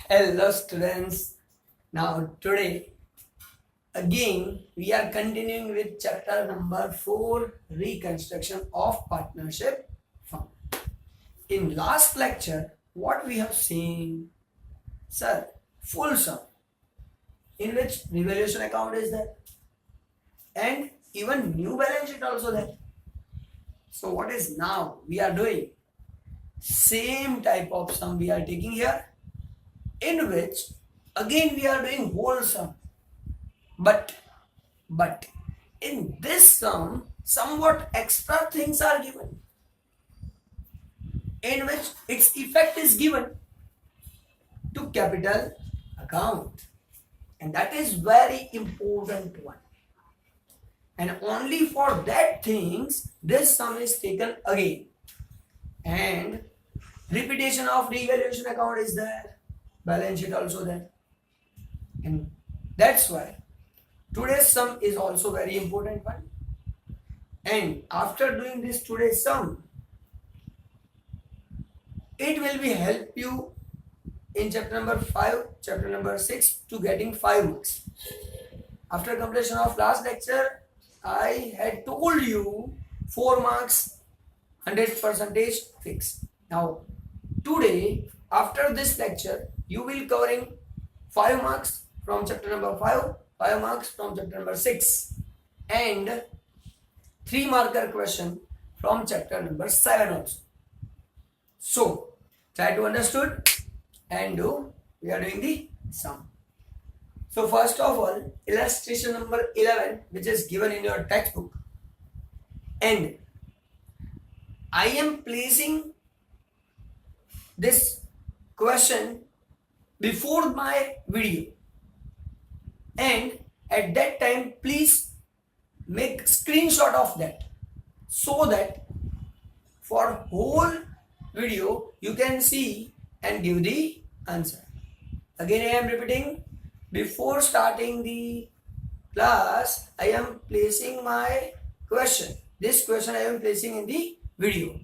Hello students. Now today again we are continuing with chapter number 4, reconstruction of partnership firm. In last lecture what we have seen, sir, full sum in which revaluation account is there and even new balance sheet also there. So what is now we are doing? Same type of sum we are taking here, in which again we are doing whole sum, but in this sum somewhat extra things are given, in which its effect is given to capital account, and that is very important one, and only for that things this sum is taken again, and repetition of revaluation account is there, balance sheet also there, and that's why today's sum is also very important one. And after doing this today's sum, it will be help you in chapter number 5, chapter number 6 to getting 5 marks. After completion of last lecture, I had told you 4 marks, 100% fixed. Now today after this lecture you will covering 5 marks from chapter number 5, 5 marks from chapter number 6, and 3 marker question from chapter number 7 also. So try to understood and do. We are doing the sum. So first of all, illustration number 11, which is given in your textbook, and I am placing this question before my video, and at that time please make screenshot of that, so that for whole video you can see and give the answer. Again I am repeating, before starting the class I am placing my question. This question I am placing in the video.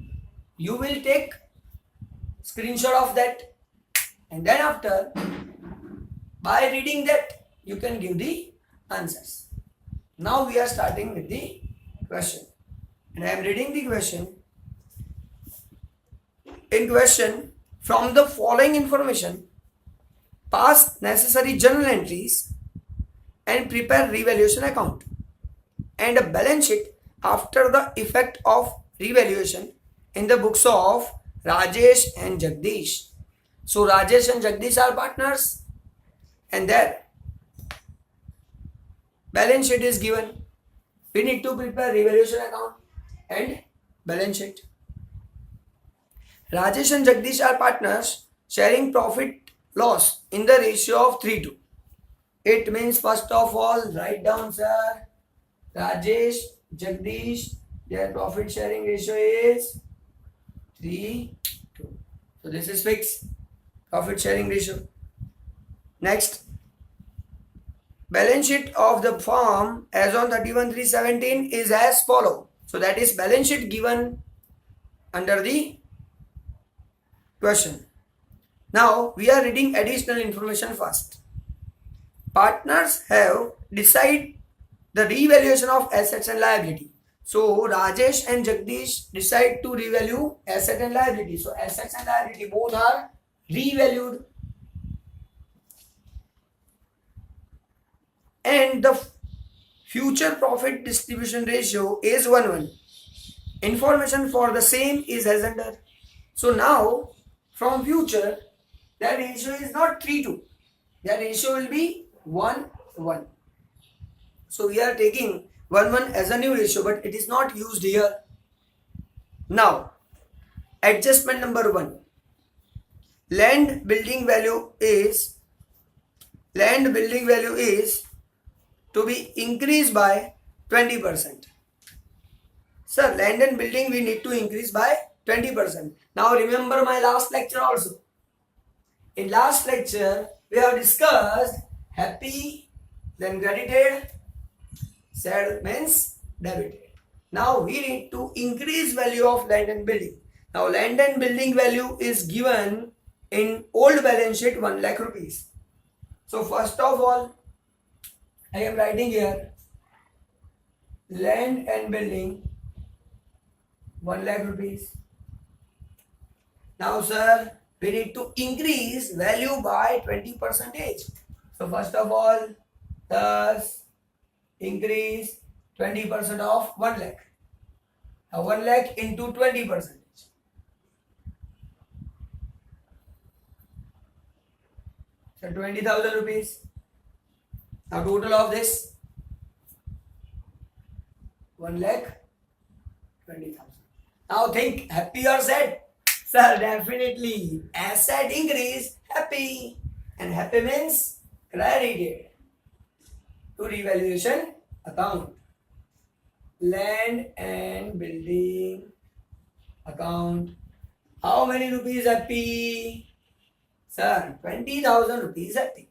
You will take screenshot of that, and then after by reading that you can give the answers. Now we are starting with the question, and I am reading the question. In question, from the following information, pass necessary journal entries and prepare revaluation account and a balance sheet after the effect of revaluation in the books of Rajesh and Jagdish. So Rajesh and Jagdish are partners, and their balance sheet is given. We need to prepare revaluation account and balance sheet. Rajesh and Jagdish are partners sharing profit loss in the ratio of 3:2. It means first of all write down, sir, Rajesh, Jagdish, their profit sharing ratio is 3:2. So this is fixed profit sharing ratio. Next, balance sheet of the firm as on 31/3/17 is as follow. So that is balance sheet given under the question. Now we are reading additional information first. Partners have decided the revaluation of assets and liability. So Rajesh and Jagdish decide to revalue asset and liability. So assets and liability both are revalued, and the future profit distribution ratio is 1:1. Information for the same is as under. So now from future that ratio is not 3:2. That ratio will be 1:1. So we are taking 1:1 as a new ratio, but it is not used here. Now adjustment number 1. Land building value is to be increased by 20%. Sir, land and building we need to increase by 20%. Now remember my last lecture also. In last lecture we have discussed happy, then credited, sad means debited. Now we need to increase value of land and building. Now land and building value is given in old balance sheet 1 lakh rupees. So first of all, I am writing here land and building 1 lakh rupees. Now sir, we need to increase value by 20%. So first of all, thus increase 20% of 1 lakh. Now 1 lakh into 20%. So 20,000 rupees. Now total of this 1 lakh 20,000. Now think happy or sad? Sir, definitely asset increase, happy, and happy means credited to revaluation account. Land and building account. How many rupees happy? Sir, 20,000 rupees happy.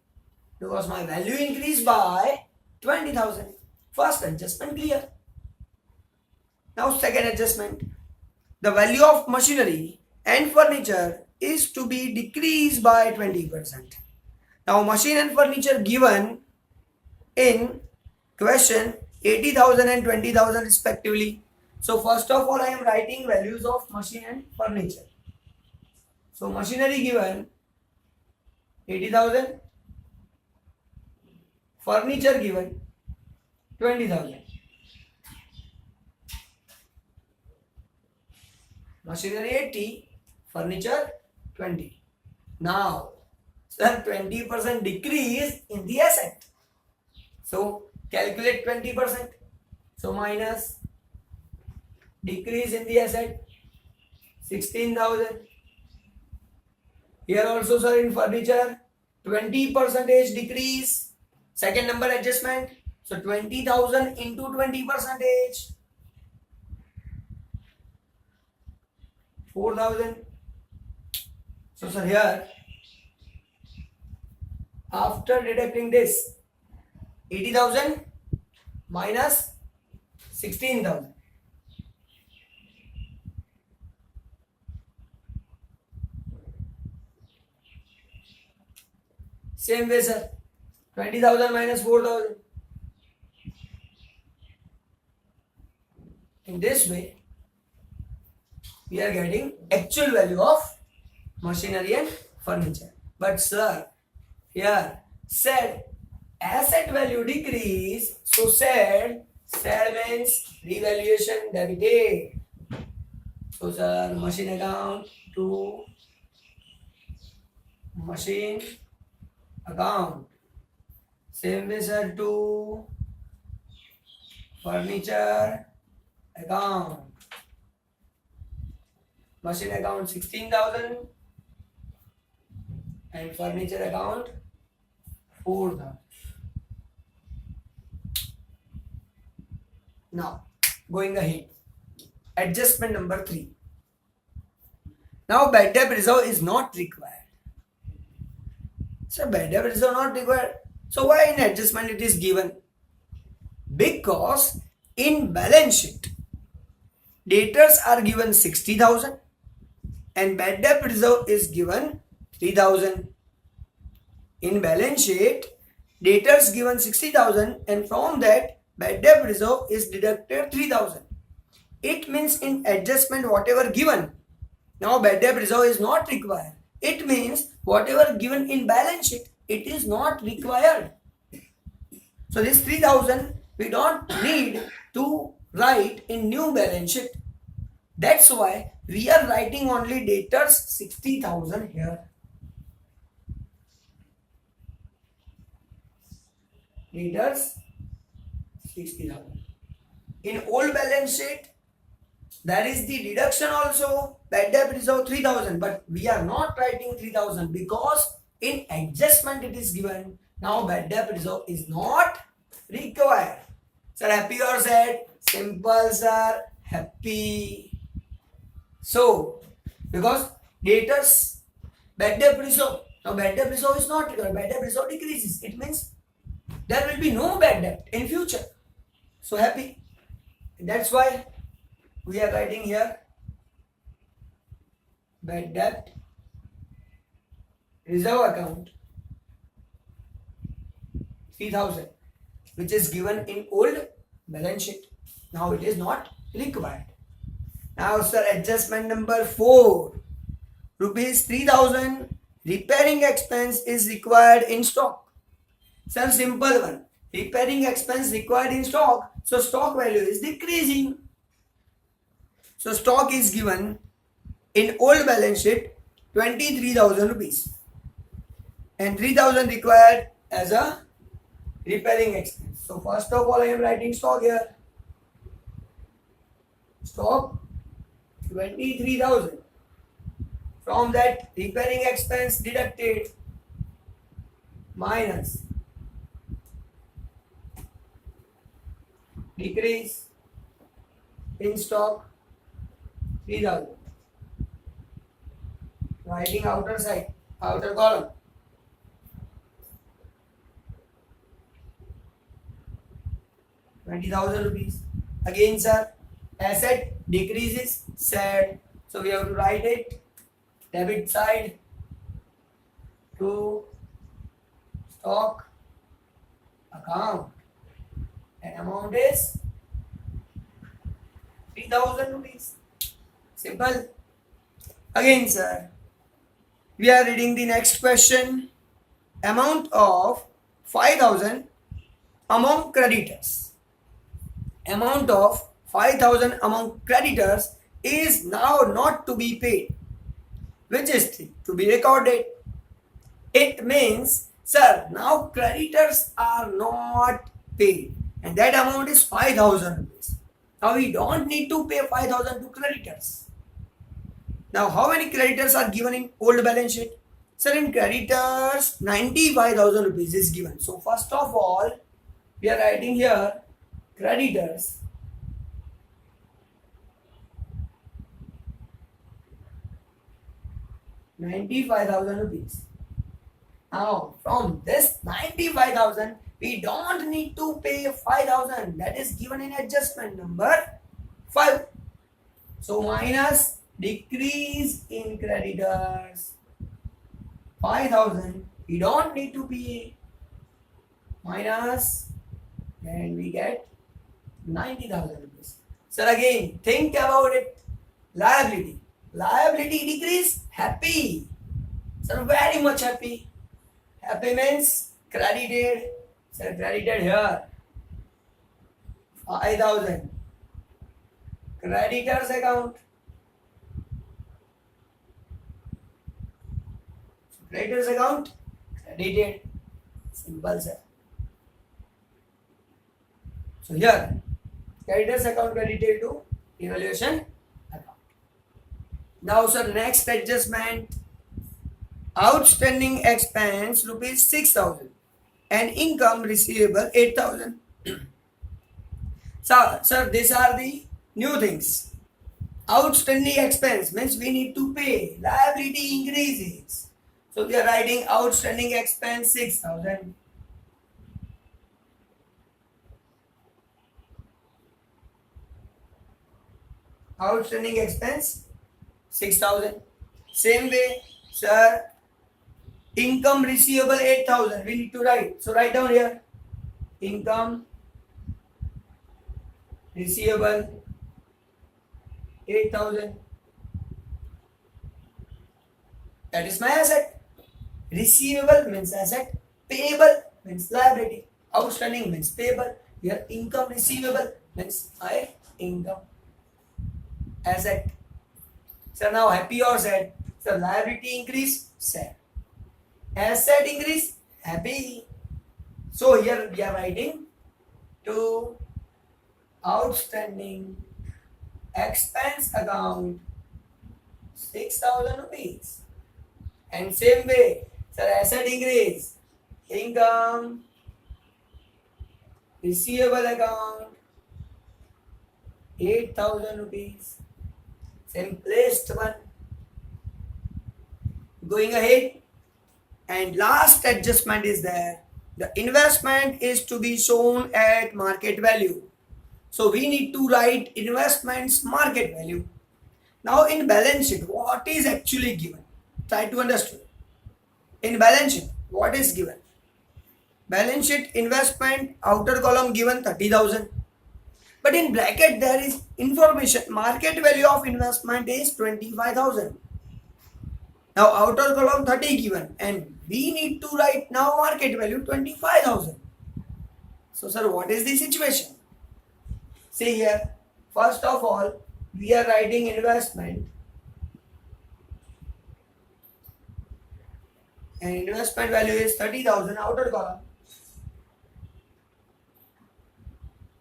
Because my value increased by 20,000. First adjustment clear. Now second adjustment. The value of machinery and furniture is to be decreased by 20%. Now machine and furniture given in question 80,000 and 20,000 respectively. So first of all I am writing values of machine and furniture. So machinery given 80,000, furniture given 20,000. Machinery 80, furniture 20. Now, sir, 20% decrease in the asset. So, calculate 20%. So, minus decrease in the asset 16,000. Here also, sir, in furniture 20% decrease. Second number adjustment. So, 20,000 into 20%. 4,000. So sir, here after deducting this 80,000 minus 16,000. Same way sir, 20,000 minus 4,000. In this way we are getting actual value of machinery and furniture. But sir, here said asset value decrease. So said means revaluation debited. So sir, machine account to machine account. Same way sir to furniture account. Machine account 16,000 and furniture account 4,000. Now going ahead, adjustment number 3. Now bad debt reserve is not required. So bad debt reserve not required. So why in adjustment it is given? Because in balance sheet debtors are given 60,000 and bad debt reserve is given 3,000. In balance sheet, debtors given 60,000 and from that bad debt reserve is deducted 3,000. It means in adjustment whatever given, now bad debt reserve is not required. It means whatever given in balance sheet, it is not required. So this 3,000 we don't need to write in new balance sheet. That's why we are writing only debtors 60,000 here. Debtors 60,000. In old balance sheet, there is the deduction also, bad debt reserve 3,000, but we are not writing 3,000 because in adjustment it is given. Now bad debt reserve is not required. Sir, happy or sad? Simple sir, happy. So, because debtors bad debt reserve, now bad debt reserve is not required, bad debt reserve decreases. It means there will be no bad debt in future. So happy. That's why we are writing here bad debt reserve account 3000, which is given in old balance sheet. Now it is not required. Now sir, adjustment number 4, rupees 3000 repairing expense is required in stock. Sir, simple one. Repairing expense required in stock, so stock value is decreasing. So stock is given in old balance sheet 23,000 rupees and 3,000 required as a repairing expense. So first of all I am writing stock here. Stock 23,000. From that repairing expense deducted minus decrease in stock 3,000. Writing outer side, outer column. ₹20,000. Again, sir, asset decreases, sad. So we have to write it debit side to stock account. And amount is ₹3,000. Simple. Again, sir, we are reading the next question. Amount of 5,000 among creditors. Amount of 5,000 among creditors is now not to be paid, which is to be recorded. It means, sir, now creditors are not paid and that amount is 5,000 rupees. Now we don't need to pay 5,000 to creditors. Now how many creditors are given in old balance sheet? Sir, in creditors 95,000 rupees is given. So first of all we are writing here creditors 95,000 rupees. Now from this 95,000 we don't need to pay 5,000, that is given in adjustment number 5. So minus decrease in creditors 5,000 we don't need to pay, minus, and we get 90,000 rupees. Sir, again think about it. Liability decrease, happy. Sir, very much happy. Happy means credited. Sir, credited here 5,000. Creditors account. Creditors account credited. Simple, sir. So here creditors account credited to evaluation account. Now sir, next adjustment. Outstanding expense rupees 6,000 and income receivable 8,000. So sir, these are the new things. Outstanding expense means we need to pay. Liability increases. So we are writing outstanding expense 6,000. Outstanding expense 6,000. Same way, sir, income receivable 8,000. We need to write. So write down here. Income receivable 8,000. That is my asset. Receivable means asset. Payable means liability. Outstanding means payable. Here income receivable means my income. Asset. So now happy or sad? So liability increase, sad. Asset increase, happy. So here we are writing to outstanding expense account 6,000 rupees. And same way, sir, asset increase, income receivable account 8,000 rupees. Simplest one. Going ahead, and last adjustment is there. The investment is to be shown at market value. So we need to write investments market value. Now in balance sheet, what is actually given? Try to understand. In balance sheet, what is given? Balance sheet investment, outer column given 30,000. But in bracket there is information. Market value of investment is 25,000. Now outer column 30 given and we need to write now market value 25,000. So sir, what is the situation? See here, first of all, we are writing investment. And investment value is 30,000 outer column.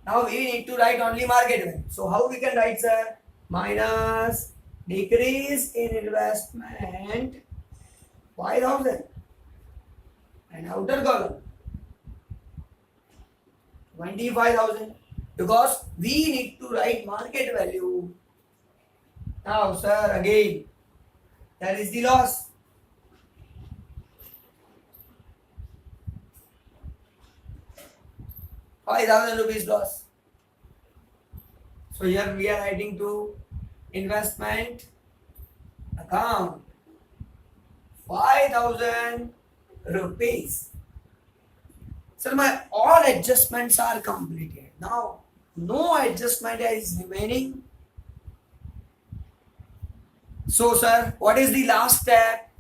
Now we need to write only market value. So how we can write, sir? Minus decrease in investment 5,000 and outer column 25,000 because we need to write market value. Now sir, again there is the loss. ₹5,000 loss. So here we are writing to investment account ₹5,000. So my all adjustments are completed. Now no adjustment is remaining. So sir, what is the last step?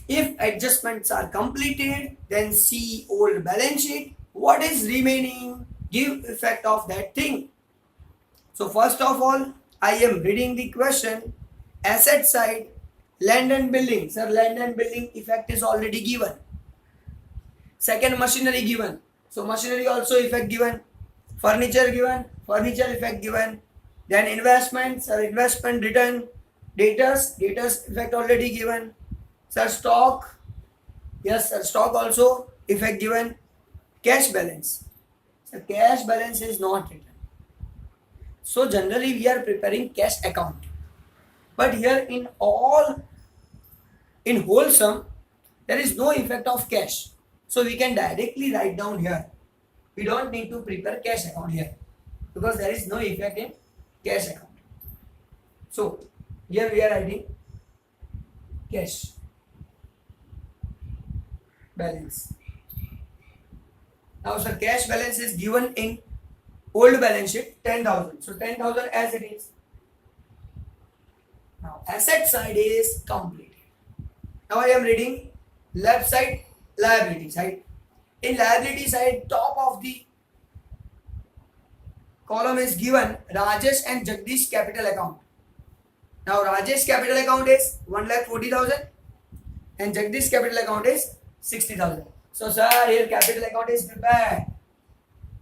If adjustments are completed, then see old balance sheet. What is remaining? Give effect of that thing. So first of all, I am reading the question. Asset side, land and building. Sir, land and building effect is already given. Second, machinery given. So machinery also effect given. Furniture given. Furniture effect given. Then investments. Sir, investment return. Debtors effect already given. Sir, stock. Yes, sir, stock also effect given. Cash balance. So cash balance is not written. So generally we are preparing cash account. But here in whole sum, there is no effect of cash. So we can directly write down here. We don't need to prepare cash account here because there is no effect in cash account. So here we are writing cash balance. Now sir, cash balance is given in old balance sheet 10,000. So 10,000 as it is. Now asset side is completed. Now I am reading left side, liability side. In liability side, top of the column is given Rajesh and Jagdish capital account. Now Rajesh capital account is 1,40,000 and Jagdish capital account is 60,000. So sir, here capital account is prepared.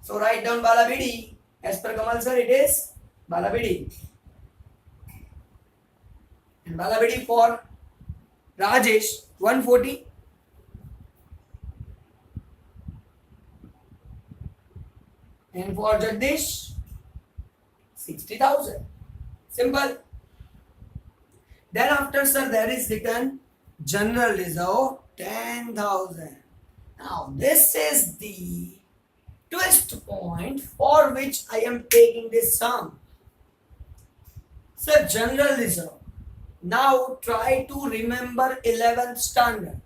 So write down Balabidi. As per Kamal sir, it is Balabidi. And Balabidi for Rajesh 140. And for Jagdish 60,000. Simple. Then after sir, there is written general reserve 10,000. Now this is the twist point for which I am taking this sum. Sir, general reserve. Now try to remember 11th standard.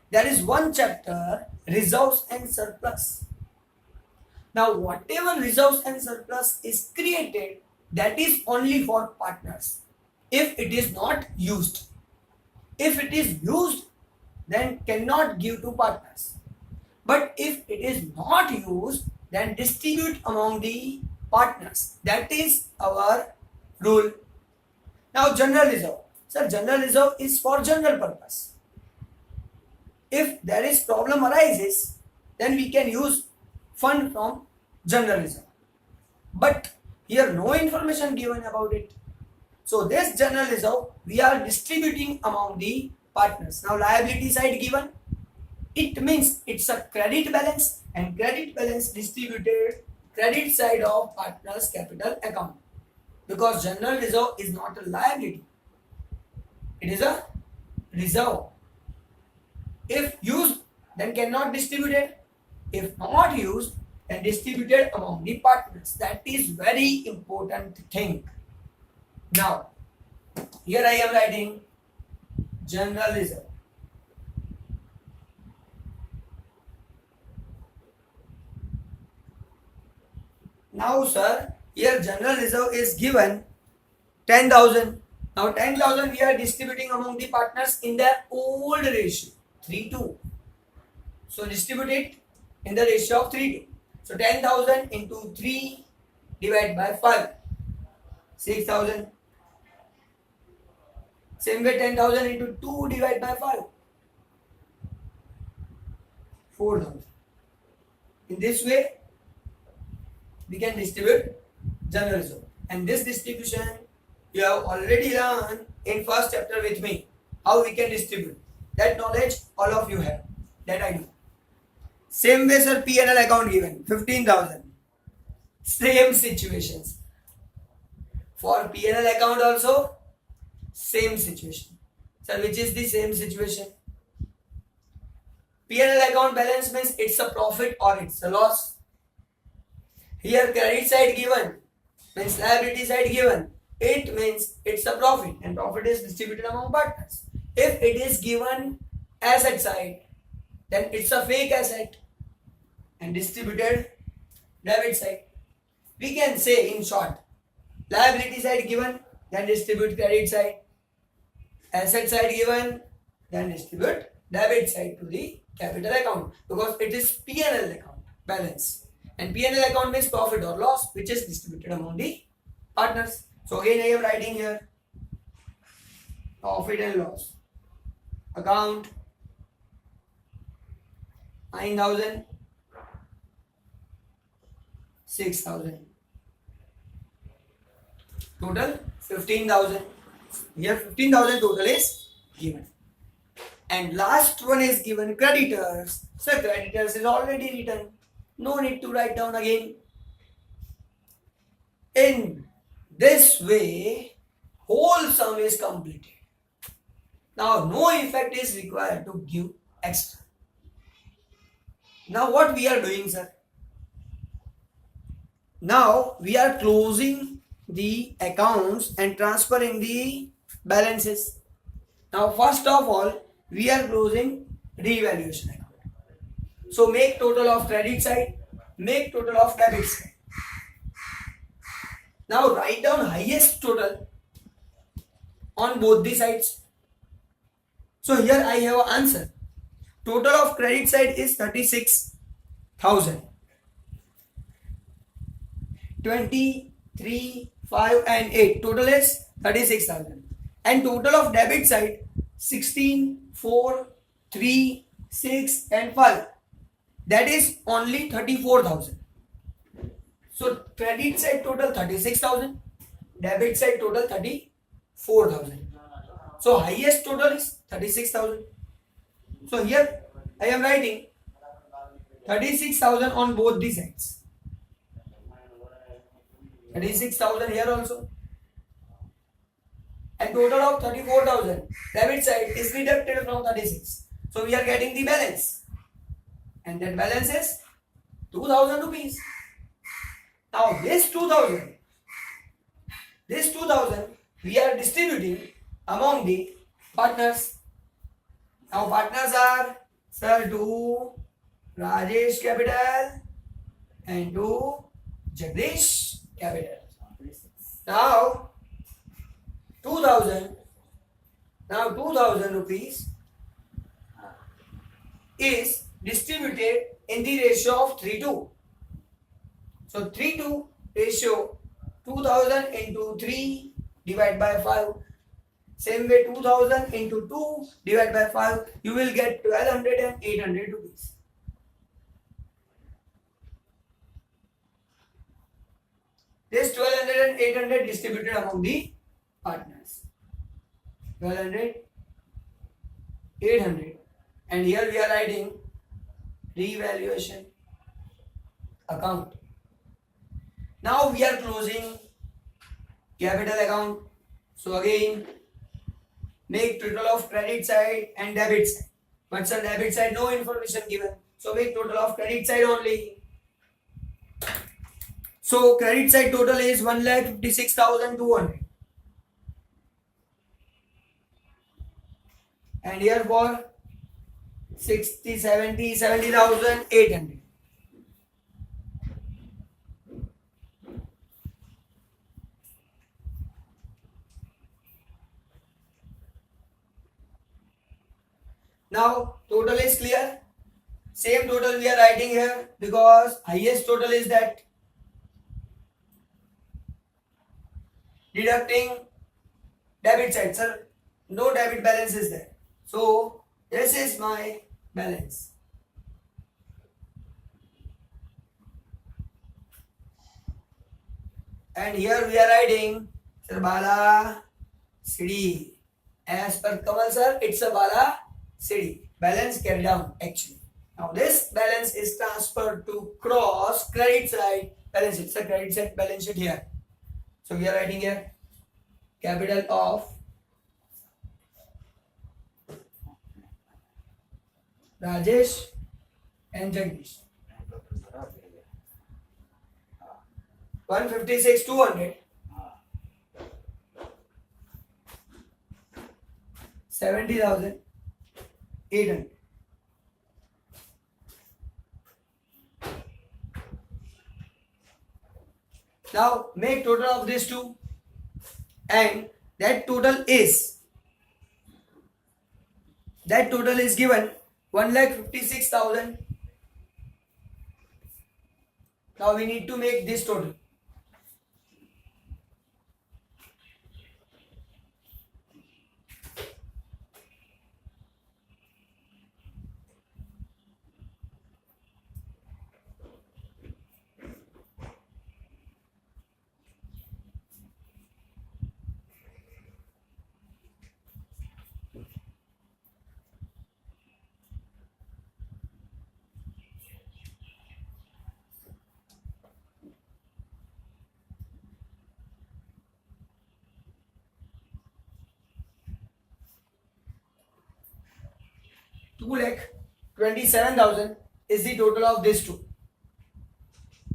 There is one chapter, reserves and surplus. Now whatever reserves and surplus is created, that is only for partners. If it is not used. If it is used, then cannot give to partners. But if it is not used, then distribute among the partners. That is our rule. Now general reserve. Sir, general reserve is for general purpose. If there is problem arises, then we can use fund from general reserve. But here no information given about it. So this general reserve we are distributing among the partners. Now liability side given. It means it's a credit balance and credit balance distributed credit side of partners capital account. Because general reserve is not a liability. It is a reserve. If used, then cannot distribute it. If not used, then distributed among the partners. That is very important thing. Now, here I am writing general reserve. Now, sir, here general reserve is given 10,000. Now, 10,000 we are distributing among the partners in the old ratio 3:2. So, distribute it in the ratio of 3:2. So, 10,000 into 3 divided by 5, 6,000. Same way 10,000 into 2 divided by 5, 4,000. In this way, we can distribute general reserve. And this distribution you have already learned in first chapter with me. How we can distribute. That knowledge all of you have. That I know. Same way, sir, P&L account given 15,000. Same situations. For P&L account also, same situation. Sir, which is the same situation? P&L account balance means it's a profit or it's a loss. Here credit side given means liability side given. It means it's a profit and profit is distributed among partners. If it is given asset side, then it's a fake asset and distributed debit side. We can say in short, liability side given, then distribute credit side. Asset side given, then distribute debit side to the capital account because it is P&L account balance. And P&L account means profit or loss which is distributed among the partners. So again I am writing here profit and loss account 9,000, 6,000, total 15,000. Here 15,000 total is given. And last one is given creditors. So creditors is already written. No need to write down again. In this way, whole sum is completed. Now no effect is required to give extra. Now what we are doing, sir? Now we are closing the accounts and transferring the balances. Now first of all, we are closing revaluation account. So make total of credit side, make total of debit side. Now write down highest total on both the sides. So here I have an answer. Total of credit side is 36,000. 23, 5 and 8. Total is 36,000. And total of debit side 16, 4, 3, 6 and 5. That is only 34,000. So credit side total 36,000. Debit side total 34,000. So highest total is 36,000. So here I am writing 36,000 on both the sides. 36,000 here also. And total of 34,000. Debit side is deducted from 36. So we are getting the balance. And that balance is 2,000 rupees. Now this 2,000 we are distributing among the partners. Now partners are sir to Rajesh Capital and to Jagdish Capital. Now 2,000 rupees is distributed in the ratio of 3:2. So 3:2 ratio 2,000 into 3 divided by 5. Same way 2,000 into 2 divided by 5. You will get 1,200 and 800 rupees. This 1,200 and 800 distributed among the partners. 1,200, 800. And here we are writing revaluation account. Now we are closing capital account. So again, make total of credit side and debit side. But sir, debit side no information given. So make total of credit side only. So credit side total is 1,56,200. And here for 70,800. Now total is clear. Same total we are writing here because highest total is that. Deducting debit side, sir. No debit balance is there. So this is my balance. And here we are writing, sir, Bala City. As per Kamal sir, it's a Bala City. Balance carried down actually. Now this balance is transferred to cross credit side balance sheet. It's a credit side balance sheet here. So we are writing here capital of Rajesh and Jagdish. 156 200 70,800. Now make total of these two, and that total is given 1,56,000. Now we need to make this total. Two lakh 27,000 is the total of these two.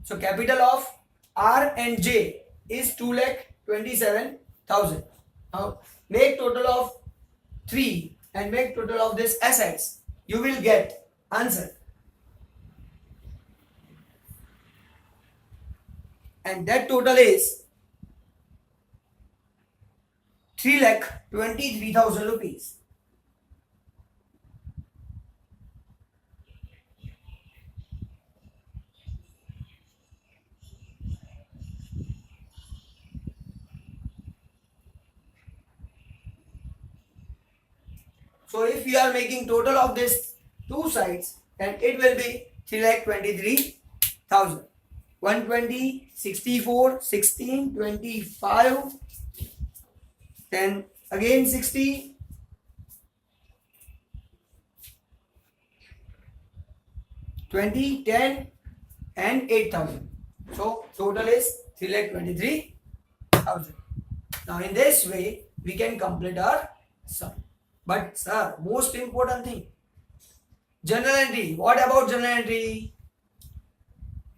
So capital of R and J is 2,27,000. Now make total of 3 and make total of this assets. You will get answer. And that total is 3,23,000 rupees. So if we are making total of these two sides, then it will be 3,23,000. 120, 64, 16, 25, then again 60, 20, 10 and 8,000. So total is 3,23,000. Now in this way we can complete our sum. But sir, most important thing, journal entry. What about journal entry?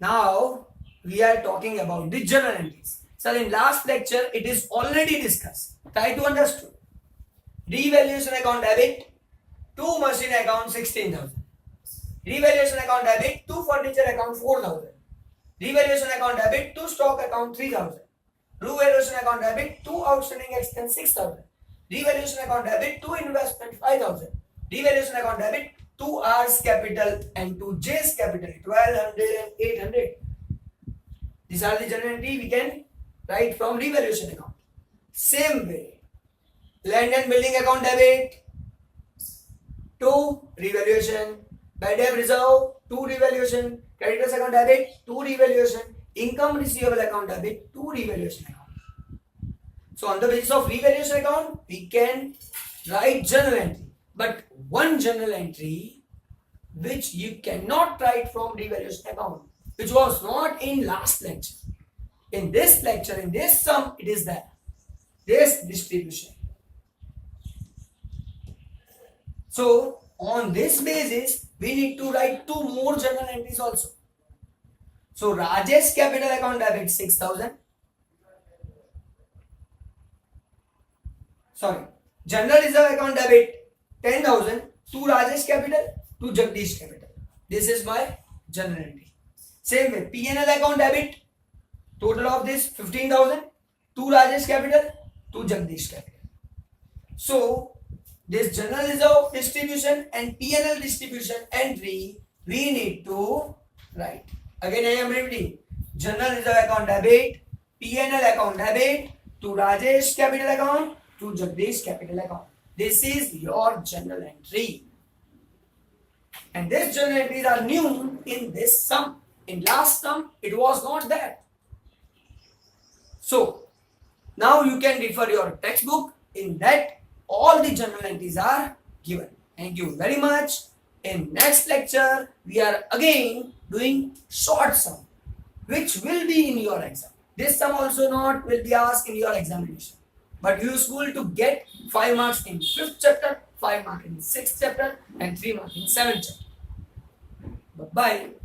Now we are talking about the journal entries. Sir, in last lecture it is already discussed. Try to understand. Revaluation account debit, to machine account 16,000. Revaluation account debit, to furniture account 4,000. Revaluation account debit, to stock account 3,000. Revaluation account debit, to outstanding expense 6,000. Revaluation account debit, to investment 5,000. Revaluation account debit, to R's capital and to J's capital 1,200 and 800. These are the journal entry we can write from revaluation account. Same way, land and building account debit to revaluation, bad debt reserve to revaluation, creditors account debit to revaluation, income receivable account debit to revaluation account. So on the basis of revaluation account, we can write journal entry. But one journal entry which you cannot write from revaluation account, which was not in last lecture. In this lecture, in this sum, it is there. This distribution. So on this basis, we need to write two more journal entries also. So Rajesh capital account debit 6,000. Sorry, general reserve account debit 10,000 to Rajesh capital to Jagdish capital. This is my journal entry. Same way, P&L account debit, total of this 15,000 to Rajesh capital to Jagdish capital. So this general reserve distribution and P&L distribution entry we need to write. Again, I am repeating. General reserve account debit, P&L account debit to Rajesh capital account to Jagdish capital account. This is your journal entry. And these journal entries are new in this sum. In last sum, it was not there. So, now you can refer your textbook. In that, all the journal entries are given. Thank you very much. In next lecture, we are again doing short sum, which will be in your exam. This sum also not will be asked in your examination, but useful to get 5 marks in 5th chapter, 5 marks in 6th chapter, and 3 marks in 7th chapter. Bye bye.